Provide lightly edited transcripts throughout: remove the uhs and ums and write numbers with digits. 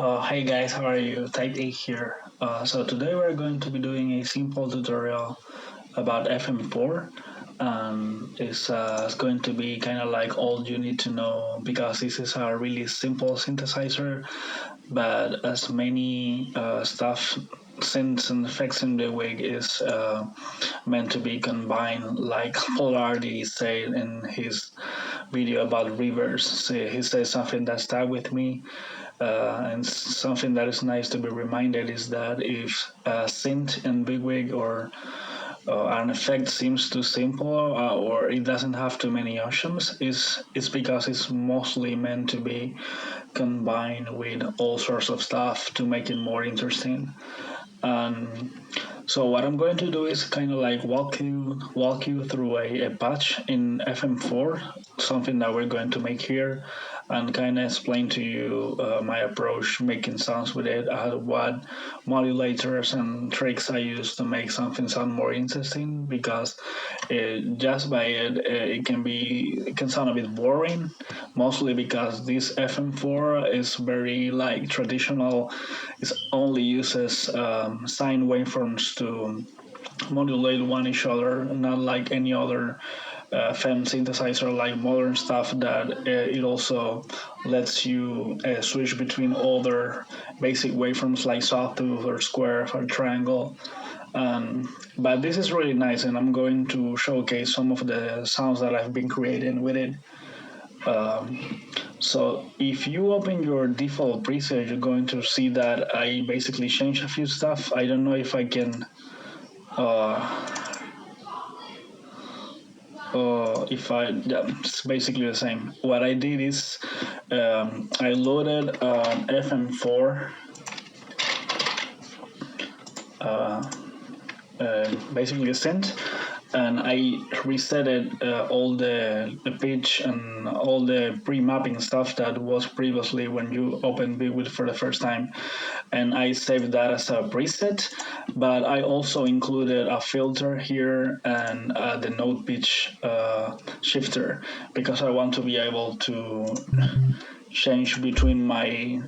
Hey guys, how are you? Type A here. So today we're going to be doing a simple tutorial about FM4. It's going to be kind of like all you need to know because this is a really simple synthesizer, but as many stuff, synths and effects in the wig is meant to be combined, like Polarity said in his video about reverse. So he says something that stuck with me. And something that is nice to be reminded is that if a synth in Bitwig or an effect seems too simple or it doesn't have too many options, it's because it's mostly meant to be combined with all sorts of stuff to make it more interesting. And so what I'm going to do is kind of like walk you through a patch in FM4, something that we're going to make here, and kind of explain to you my approach making sounds with it, what modulators and tricks I use to make something sound more interesting. Because just by it can sound a bit boring, mostly because this FM4 is very like traditional. It only uses sine waveforms to modulate one each other, not like any other FM synthesizer like modern stuff that it also lets you switch between other basic waveforms like sawtooth or square or triangle. But this is really nice, and I'm going to showcase some of the sounds that I've been creating with it. So if you open your default preset, you're going to see that I basically changed a few stuff. I don't know if I can if I yeah, it's basically the same. What I did is I loaded FM4, basically a synth, and I reset it all the pitch and all the pre-mapping stuff that was previously when you open Bitwig for the first time, and I saved that as a preset. But I also included a filter here and the note pitch shifter because I want to be able to change between my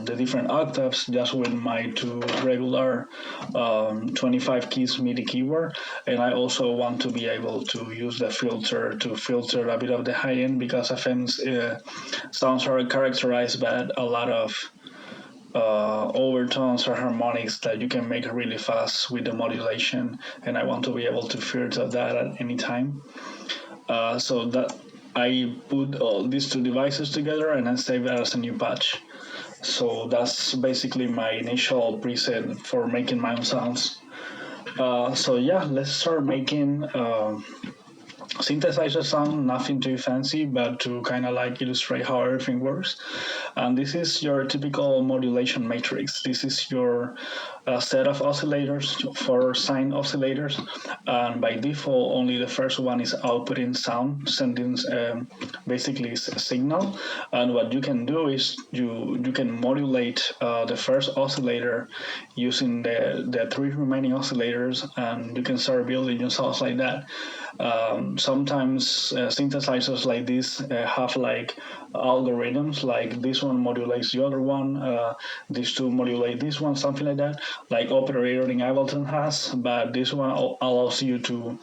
the different octaves just with my two regular 25 keys MIDI keyboard, and I also want to be able to use the filter to filter a bit of the high end because FM's sounds are characterized by a lot of overtones or harmonics that you can make really fast with the modulation, and I want to be able to filter that at any time. So that I put all these two devices together and I save that as a new patch. So that's basically my initial preset for making my own sounds. So yeah, let's start making synthesizer sound, nothing too fancy, but to kind of like illustrate how everything works. And this is your typical modulation matrix. This is your set of oscillators for sine oscillators, and by default, only the first one is outputting sound, sending basically a signal. And what you can do is you can modulate the first oscillator using the three remaining oscillators, and you can start building your sounds like that. Sometimes synthesizers like this have like algorithms, like this one modulates the other one, these two modulate this one, something like that, like Operator in Ableton has, but this one allows you to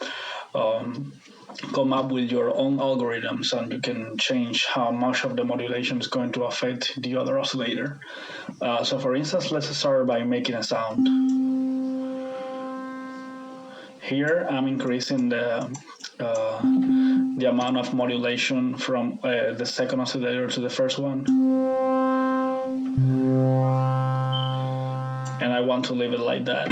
come up with your own algorithms, and you can change how much of the modulation is going to affect the other oscillator. So for instance, let's start by making a sound. Here I'm increasing the amount of modulation from the second oscillator to the first one, and I want to leave it like that.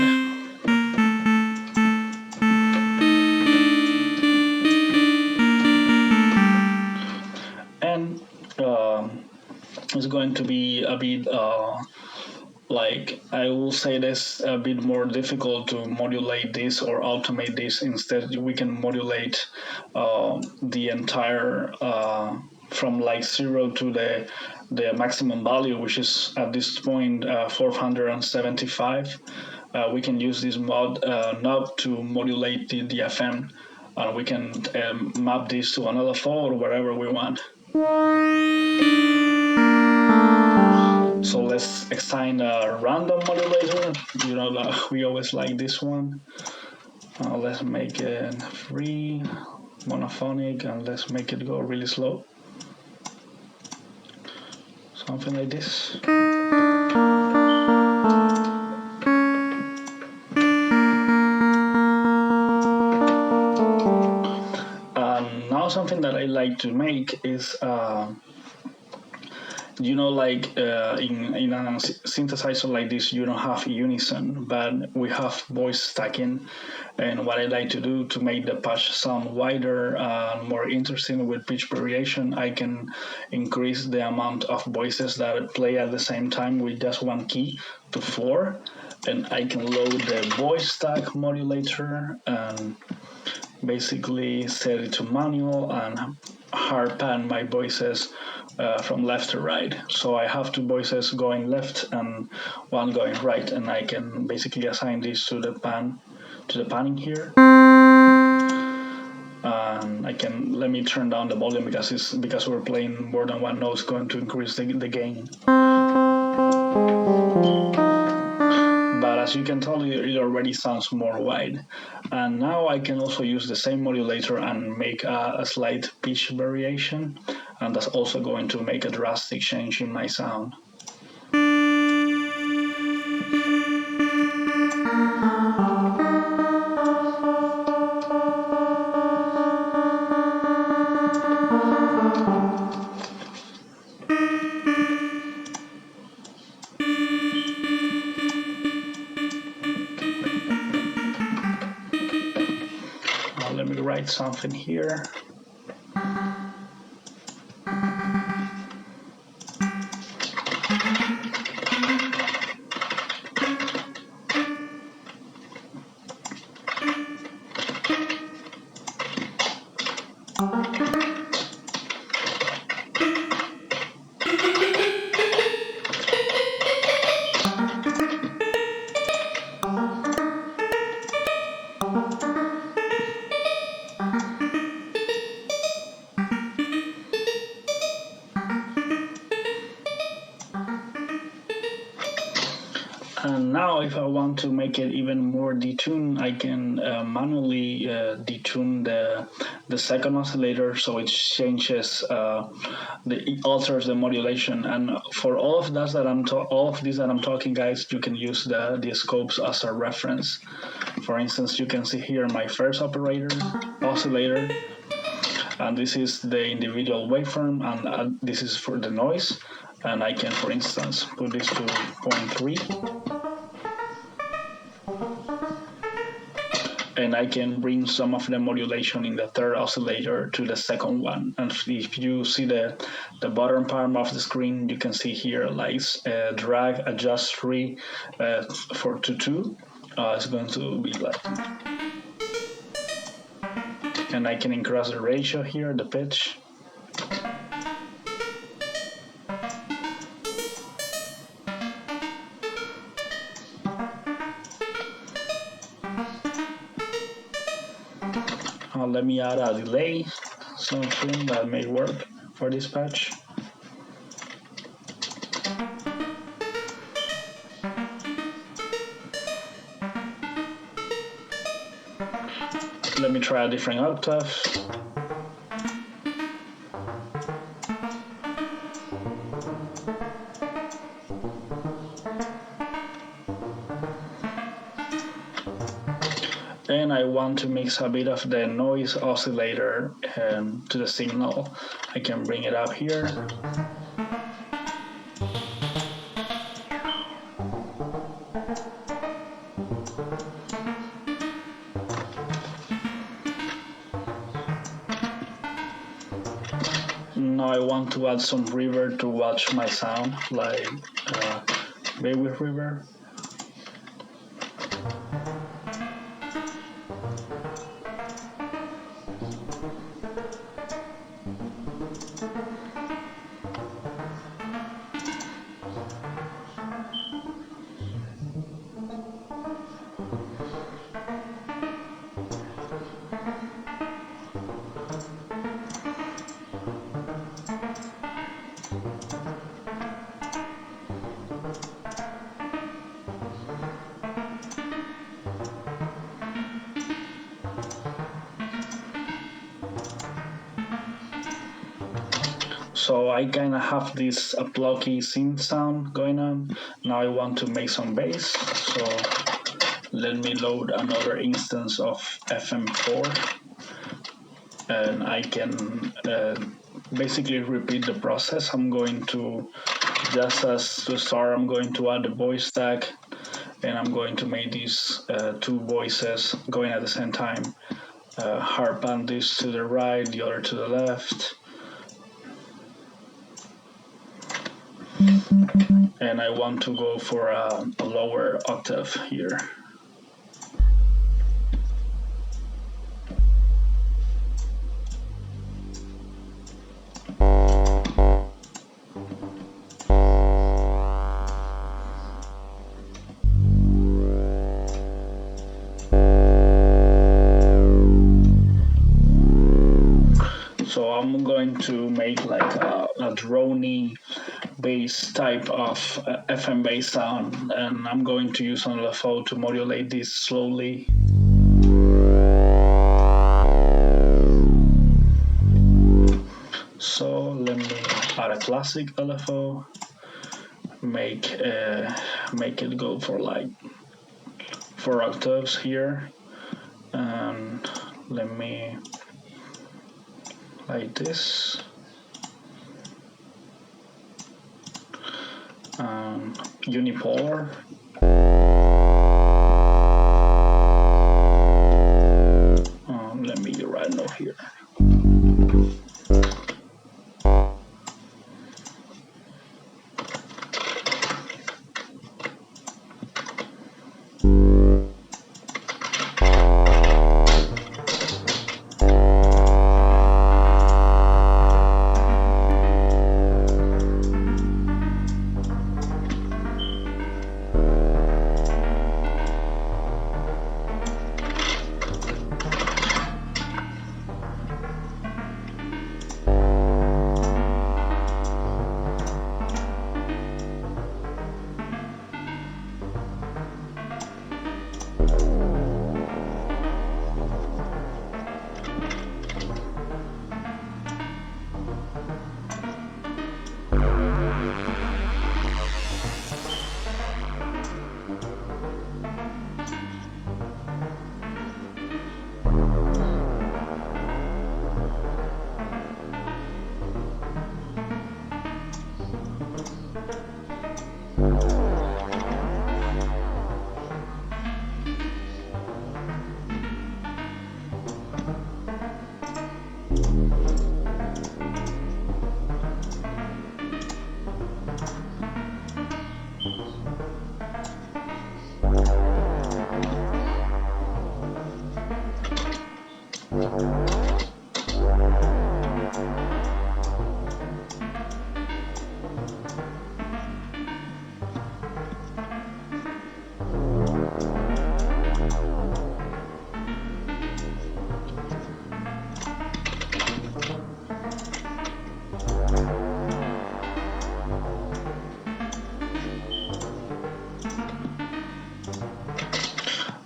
And it's going to be a bit like I will say this a bit more difficult to modulate this or automate this. Instead, we can modulate the entire from like 0 to the maximum value, which is at this point 475. We can use this knob to modulate the FM, and we can map this to another fold or wherever we want. So let's assign a random modulator. You know, we always like this one. Let's make it free, monophonic, and let's make it go really slow. Something like this. And now something that I like to make is you know, like in a synthesizer like this, you don't have unison, but we have voice stacking. And what I like to do to make the patch sound wider and more interesting with pitch variation, I can increase the amount of voices that play at the same time with just one key to 4. And I can load the voice stack modulator and basically set it to manual and hard pan my voices from left to right. So I have 2 voices going left and 1 going right, and I can basically assign this to the panning here. And I can let me turn down the volume because we're playing more than 1 note, it's going to increase the gain. But as you can tell, it already sounds more wide. And now I can also use the same modulator and make a slight pitch variation, and that's also going to make a drastic change in my sound. Now let me write something here. And now if I want to make it even more detuned, I can manually detune the second oscillator, so it changes it alters the modulation. And for all of this that I'm talking, guys, you can use the scopes as a reference. For instance, you can see here my first oscillator, and this is the individual waveform, and this is for the noise. And I can, for instance, put this to 0.3. And I can bring some of the modulation in the third oscillator to the second one. And if you see the bottom part of the screen, you can see here like drag adjust 3 to 2. It's going to be like, and I can increase the ratio here, the pitch. Let me add a delay, something that may work for this patch. Let me try a different octave. And I want to mix a bit of the noise oscillator to the signal. I can bring it up here. Now I want to add some reverb to watch my sound, like Bitwig reverb. So I kind of have this blocky synth sound going on. Now I want to make some bass. So let me load another instance of FM4, and I can basically repeat the process. I'm going to, just as to start, I'm going to add the voice tag, and I'm going to make these two voices going at the same time. Hard pan this to the right, the other to the left. And I want to go for a lower octave here. So I'm going to make like a droney bass type of FM bass sound, and I'm going to use an LFO to modulate this slowly. So let me add a classic LFO, make it go for like 4 octaves here, and let me like this. Unipolar. Let me write a note here.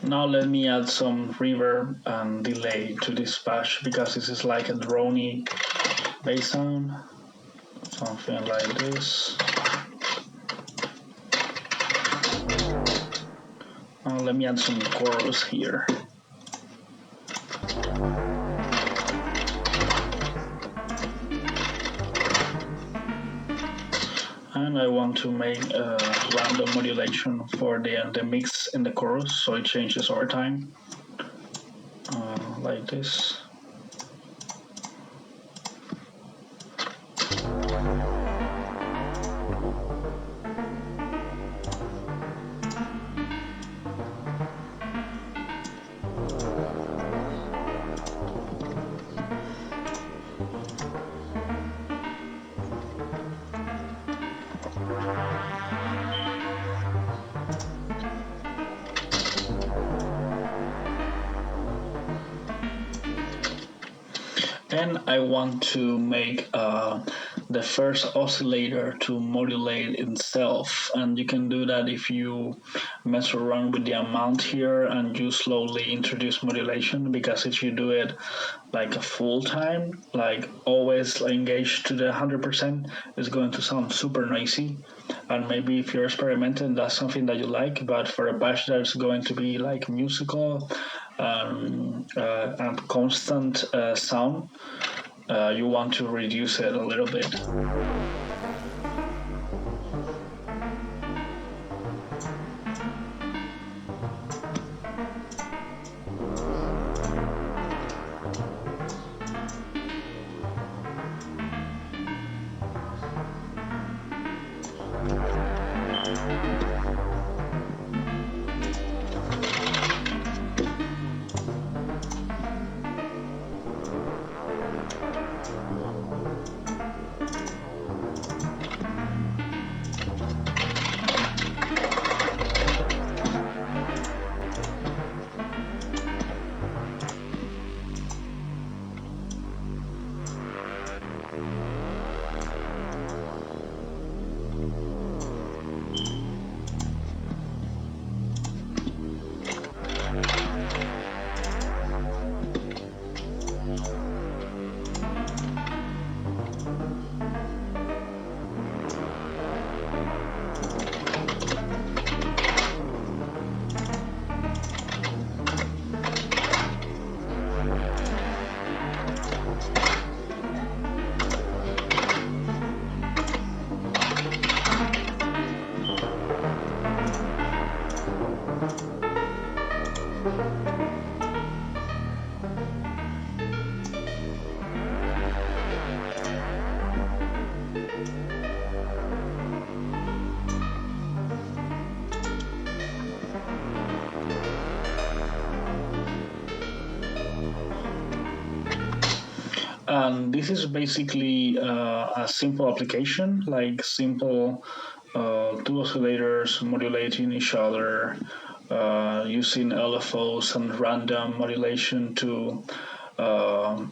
Now let me add some reverb and delay to this patch, because this is like a droney bass sound. Something like this. Now let me add some chorus here. And I want to make a random modulation for the mix in the chorus, so it changes over time, like this. And I want to make the first oscillator to modulate itself. And you can do that if you mess around with the amount here and you slowly introduce modulation, because if you do it like a full time, like always engaged to the 100%, it's going to sound super noisy. And maybe if you're experimenting, that's something that you like. But for a patch that's going to be like musical and constant sound, you want to reduce it a little bit. And this is basically a simple application, like simple two oscillators modulating each other, using LFOs and random modulation to uh,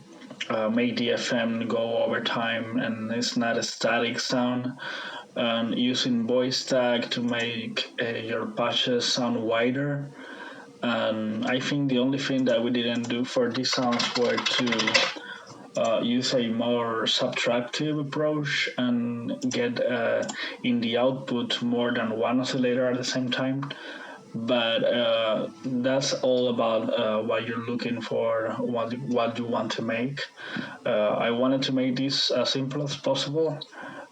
make the FM go over time, and it's not a static sound. And using voice tag to make your patches sound wider. And I think the only thing that we didn't do for these sounds were to use a more subtractive approach and get in the output more than one oscillator at the same time. But that's all about what you're looking for, what you want to make. I wanted to make this as simple as possible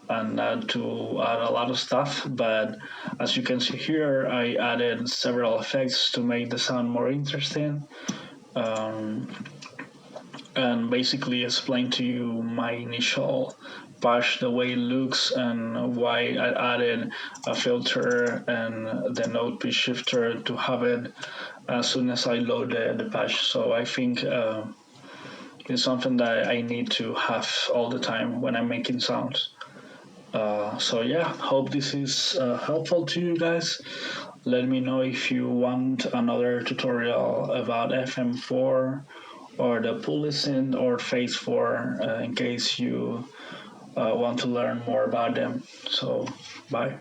and to add a lot of stuff, but as you can see here, I added several effects to make the sound more interesting. Um, and basically explain to you my initial patch, the way it looks, and why I added a filter and the node pitch shifter to have it as soon as I load the patch. So I think it's something that I need to have all the time when I'm making sounds. So yeah, hope this is helpful to you guys. Let me know if you want another tutorial about FM4 or the Pulisyn or Phase 4 in case you want to learn more about them. So, bye.